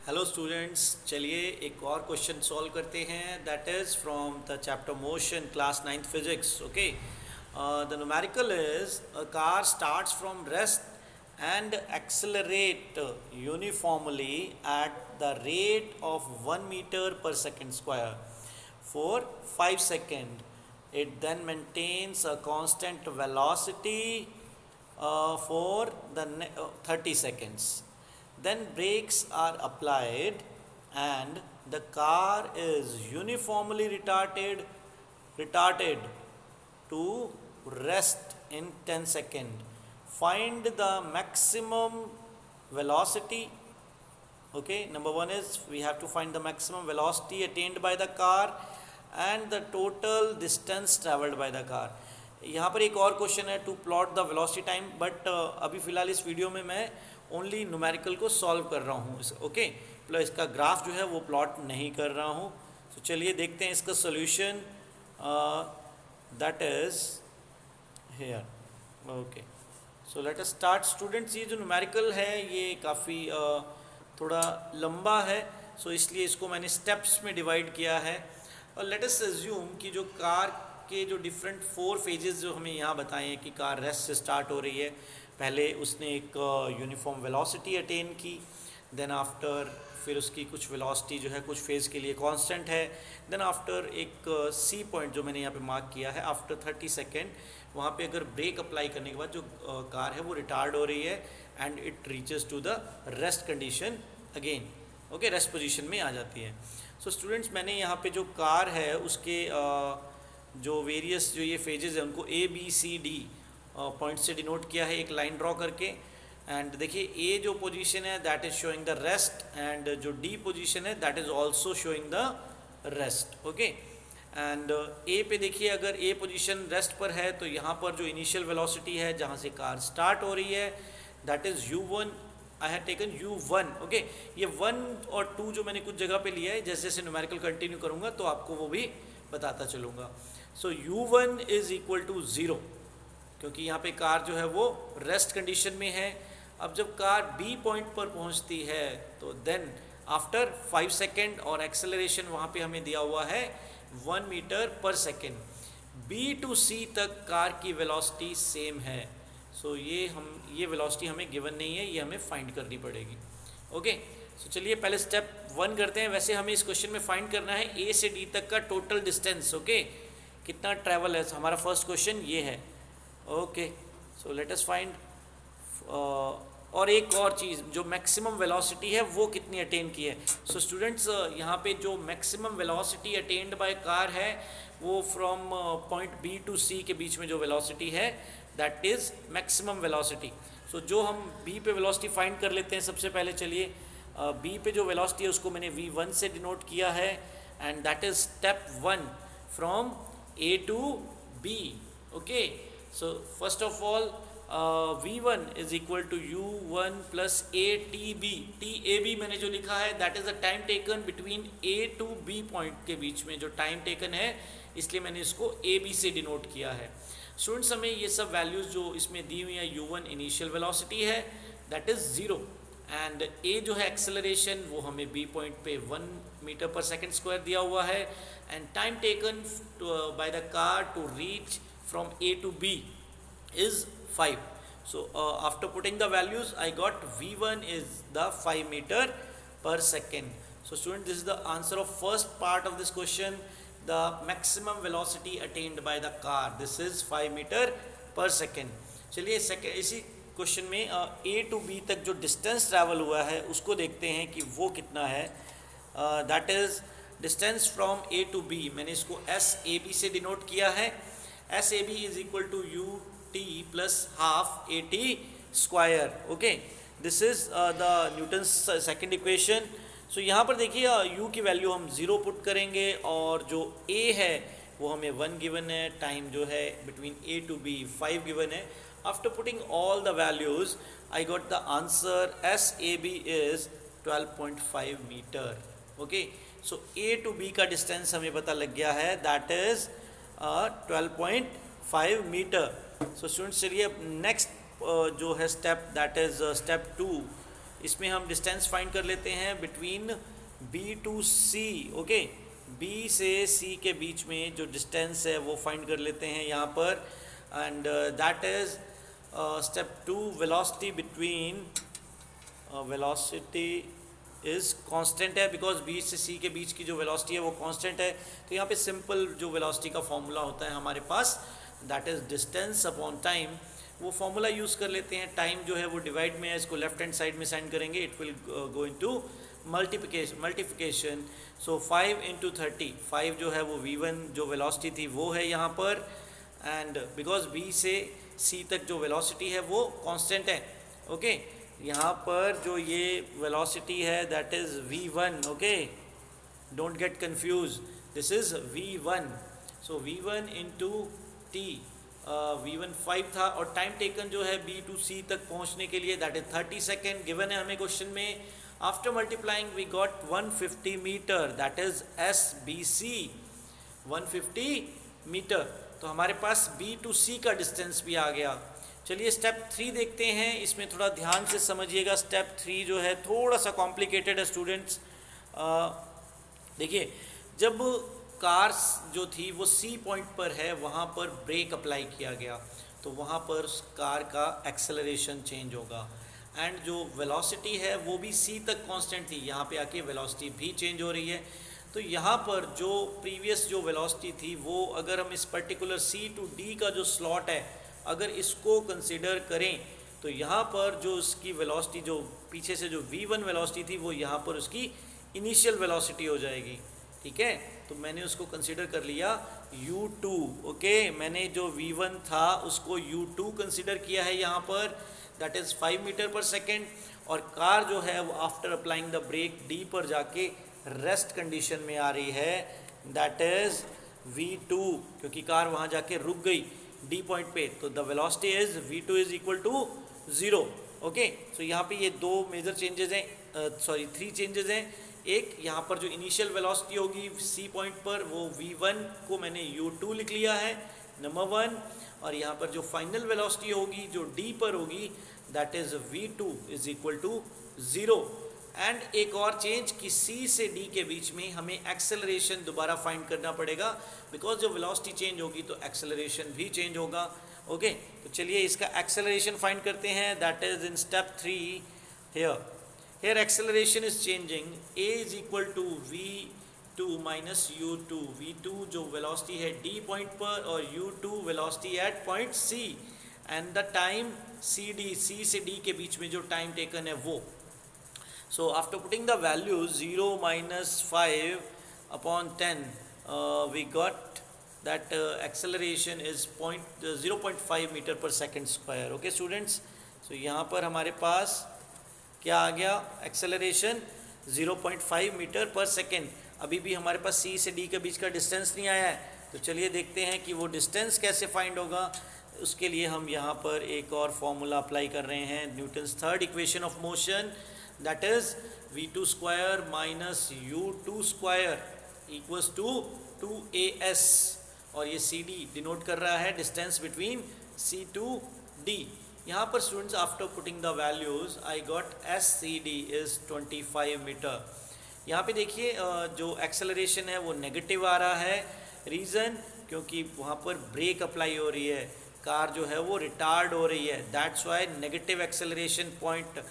Hello students, चलिए एक और क्वेश्चन सॉल्व करते हैं। That is from the chapter motion, class 9th physics. Okay, the numerical is a car starts from rest and accelerate uniformly at the rate of 1 meter per second square for 5 seconds. It then maintains a constant velocity for the 30 seconds. Then brakes are applied and the car is uniformly retarded to rest in 10 seconds. Find the maximum velocity. Okay, number one is we have to find the maximum velocity attained by the car and the total distance traveled by the car. यहाँ पर एक और question है, to plot the velocity time, but अभी फ़िलहाल इस video में मैं ओनली न्यूमेरिकल को सॉल्व कर रहा हूँ। ओके, मतलब इसका ग्राफ जो है वो प्लॉट नहीं कर रहा हूँ। तो चलिए देखते हैं इसका solution. That is here. Okay, so let us start students. ये जो न्यूमेरिकल है ये काफ़ी थोड़ा लंबा है, सो इसलिए इसको मैंने स्टेप्स में डिवाइड किया है। और लेट अस अज्यूम कि जो कार के जो डिफरेंट 4 फेजेस जो हमें यहाँ बताए हैं कि कार रेस्ट से स्टार्ट हो रही है। पहले उसने एक यूनिफॉर्म वेलोसिटी अटेन की, देन आफ्टर फिर उसकी कुछ वेलोसिटी जो है कुछ फेज़ के लिए कांस्टेंट है। देन आफ्टर एक सी पॉइंट जो मैंने यहाँ पे मार्क किया है, आफ्टर 30 सेकेंड वहाँ पे अगर ब्रेक अप्लाई करने के बाद जो कार है वो रिटार्ड हो रही है and it reaches to the rest condition again. Okay, rest position में आ जाती है। सो स्टूडेंट्स, मैंने यहाँ पे जो कार है उसके जो वेरियस जो ये फेजेस हैं उनको A B C D point से डिनोट किया है, एक लाइन ड्रॉ करके। एंड देखिए ए जो पोजीशन है that is showing the rest and जो डी पोजीशन है that is also showing the rest. Okay, and A पे देखिए, अगर ए पोजीशन रेस्ट पर है तो यहाँ पर जो इनिशियल वेलोसिटी है जहाँ से कार स्टार्ट हो रही है that is u1। I have taken u1। Okay, ये 1 और 2 जो मैंने कुछ जगह पे लिया है, जैसे जैसे न्यूमेरिकल कंटिन्यू करूँगा तो आपको वो भी बताता चलूँगा। सो u1 इज़ इक्वल टू 0, क्योंकि यहाँ पे कार जो है वो रेस्ट कंडीशन में है। अब जब कार बी पॉइंट पर पहुँचती है तो देन आफ्टर 5 सेकेंड और एक्सेलरेशन वहाँ पे हमें दिया हुआ है 1 meter per second। B to C तक कार की वेलोसिटी सेम है। सो ये वेलोसिटी हमें गिवन नहीं है, ये हमें फाइंड करनी पड़ेगी। ओके, सो चलिए पहले स्टेप 1 करते हैं। वैसे हमें इस क्वेश्चन में फाइंड करना है ए से डी तक का टोटल डिस्टेंस। ओके, कितना ट्रैवल है, हमारा फर्स्ट क्वेश्चन ये है। Okay, so let us find. और एक और चीज़, जो मैक्सिमम वेलोसिटी है वो कितनी अटेन की है। सो स्टूडेंट्स, यहाँ पे जो maximum velocity attend by car है वो फ्रॉम पॉइंट बी टू सी के बीच में जो वेलोसिटी है दैट इज़ मैक्सिमम वेलोसिटी। सो जो हम बी पे वेलोसिटी फाइंड कर लेते हैं सबसे पहले। चलिए, बी पे जो वेलोसिटी है उसको मैंने v1 से डिनोट किया है and that is step 1 from A to B. Okay, so first of all v1 is equal to u1 plus A T B. T A B मैंने जो लिखा है that is the time taken between A to B point के बीच में जो time taken है, इसलिए मैंने इसको ए बी से डिनोट किया है। स्टूडेंट्स, हमें ये सब वैल्यूज़ जो इसमें दी हुई है, u1 इनिशियल वेलोसिटी है दैट इज़ 0 एंड ए जो है एक्सेलरेशन वो हमें बी पॉइंट पे 1 meter per second square दिया हुआ है and time taken by the car to reach from A to B is 5. So after putting the values I got v1 is the 5 meter per second. So student, this is the answer of first part of this question. The maximum velocity attained by the car, this is 5 meter per second. चलिए इसी question में a to b तक जो distance travel हुआ है उसको देखते हैं कि वो कितना है। That is distance from a to b। मैंने इसको एस ए बी से डिनोट किया है। S A B is equal to U T plus half A T square. Okay, this is the Newton's second equation. So यहाँ पर देखिए u की value हम 0 पुट करेंगे और जो a है वो हमें 1 गिवन है, टाइम जो है between a to b 5 given है। After putting all the values I got the answer S A B is 12.5 metre. Okay, so a to b का डिस्टेंस हमें पता लग गया है that is 12.5 metre. So students, चलिए नेक्स्ट जो है स्टेप दैट इज़ स्टेप 2 इसमें हम डिस्टेंस फाइंड कर लेते हैं between B to C, okay. B से सी के बीच में जो डिस्टेंस है वो फाइंड कर लेते हैं यहाँ पर, and that is step 2, velocity between, velocity is constant है बिकॉज बी से सी के बीच की जो वेलोसिटी है वो कांस्टेंट है। तो यहाँ पे सिंपल जो वेलोसिटी का फॉर्मूला होता है हमारे पास, that is distance upon time, वो फॉर्मूला यूज़ कर लेते हैं। टाइम जो है वो डिवाइड में है, इसको लेफ्ट हैंड साइड में साइन करेंगे, it will go into multiplication. So 5 into 30, 5 जो है वो v1 जो वेलोसिटी थी वो है यहाँ पर, एंड बिकॉज b से c तक जो वेलोसिटी है वो कांस्टेंट है, ओके। यहाँ पर जो ये वेलोसिटी है that is v1, okay, don't get confuse, this is v1। So v1 into t, v1 5 था, और टाइम टेकन जो है b टू c तक पहुँचने के लिए दैट इज़ 30 सेकेंड गिवन है हमें क्वेश्चन में। After multiplying we got 150 meter, that is SBC, 150 meter. तो हमारे पास b टू c का डिस्टेंस भी आ गया। चलिए स्टेप 3 देखते हैं, इसमें थोड़ा ध्यान से समझिएगा। स्टेप 3 जो है थोड़ा सा कॉम्प्लिकेटेड है स्टूडेंट्स। देखिए, जब कार जो थी वो सी पॉइंट पर है, वहाँ पर ब्रेक अप्लाई किया गया, तो वहाँ पर उस कार का एक्सेलरेशन चेंज होगा, एंड जो वेलोसिटी है वो भी सी तक कांस्टेंट थी, यहाँ पे आके वेलोसिटी भी चेंज हो रही है। तो यहाँ पर जो प्रीवियस जो वेलोसिटी थी वो, अगर हम इस पर्टिकुलर सी टू डी का जो स्लॉट है अगर इसको कंसिडर करें, तो यहाँ पर जो उसकी वेलोसिटी, जो पीछे से जो v1 वेलोसिटी थी वो यहाँ पर उसकी इनिशियल वेलोसिटी हो जाएगी, ठीक है। तो मैंने उसको कंसिडर कर लिया u2, ओके। मैंने जो v1 था उसको u2 कंसिडर किया है यहाँ पर, that is 5 meter per second, और कार जो है वो after applying the brake D पर जाके रेस्ट कंडीशन में आ रही है, दैट इज़ v2, क्योंकि कार वहाँ जाके रुक गई डी पॉइंट पे, तो the velocity is v2 is equal to 0, okay. So यहाँ पे ये दो मेजर चेंजेस हैं, सॉरी 3 चेंजेस हैं। एक, यहाँ पर जो इनिशियल वेलोसिटी होगी सी पॉइंट पर वो v1 को मैंने u2 लिख लिया है, नंबर 1, और यहाँ पर जो फाइनल वेलोसिटी होगी जो डी पर होगी that is v2 is equal to 0। And एक और चेंज कि सी से डी के बीच में हमें एक्सेलरेशन दोबारा फाइंड करना पड़ेगा, बिकॉज जब वेलोसिटी चेंज होगी तो एक्सेलरेशन भी चेंज होगा, ओके। तो चलिए इसका एक्सेलरेशन फाइंड करते हैं, that is in step 3। Here acceleration is changing, a is equal to v2 minus u2, v2 जो वेलोसिटी है डी पॉइंट पर और u2 velocity at point c, and the time C से डी के बीच में जो टाइम टेकन है वो। So after putting the values 0 minus 5 upon 10, we got that acceleration is 0.5 meter per second square, okay students। So यहाँ पर हमारे पास क्या आ गया, एक्सेलरेशन 0.5 मीटर पर सेकेंड। अभी भी हमारे पास सी से डी के बीच का डिस्टेंस नहीं आया है, तो चलिए देखते हैं कि वो डिस्टेंस कैसे फाइंड होगा। उसके लिए हम यहाँ पर एक और फॉर्मूला अप्लाई कर रहे हैं, Newton's third equation of motion, that is v2 square minus u2 square equals to 2as, और ये cd डिनोट कर रहा है distance between c to d। यहाँ पर students after putting the values I got SCD is 25 meter. यहाँ पे देखिए जो एक्सेलरेशन है वो नेगेटिव आ रहा है, रीज़न क्योंकि वहाँ पर ब्रेक अप्लाई हो रही है, कार जो है वो रिटार्ड हो रही है, that's why negative acceleration point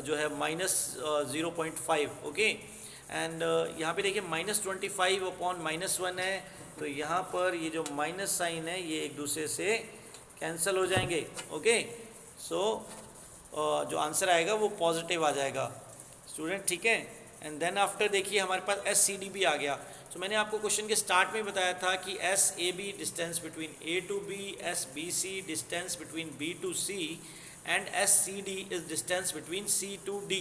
जो है -0.5, ओके। एंड यहाँ पे देखिए -25 अपॉन -1 है, तो यहाँ पर ये जो माइनस साइन है ये एक दूसरे से कैंसिल हो जाएंगे, ओके। सो जो आंसर आएगा वो पॉजिटिव आ जाएगा स्टूडेंट, ठीक है। एंड देन आफ्टर देखिए हमारे पास SCD भी आ गया। तो मैंने आपको क्वेश्चन के स्टार्ट में बताया था कि SAB distance between A to B, SBC distance between B to C and SCD is distance between C to D।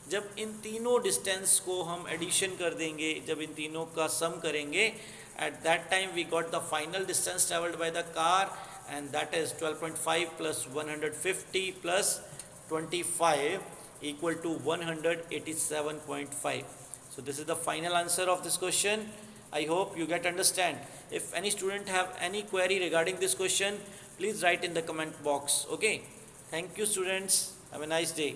जब इन तीनों डिस्टेंस को हम एडिशन कर देंगे, जब इन तीनों का सम करेंगे, at that time we got the final distance travelled by the car, and that is 12.5 plus 150 plus 25 equal to 187.5. So this is the final answer of this question. I hope you get understand. If any student have any query regarding this question, please write in the comment box, okay. Thank you students, have a nice day.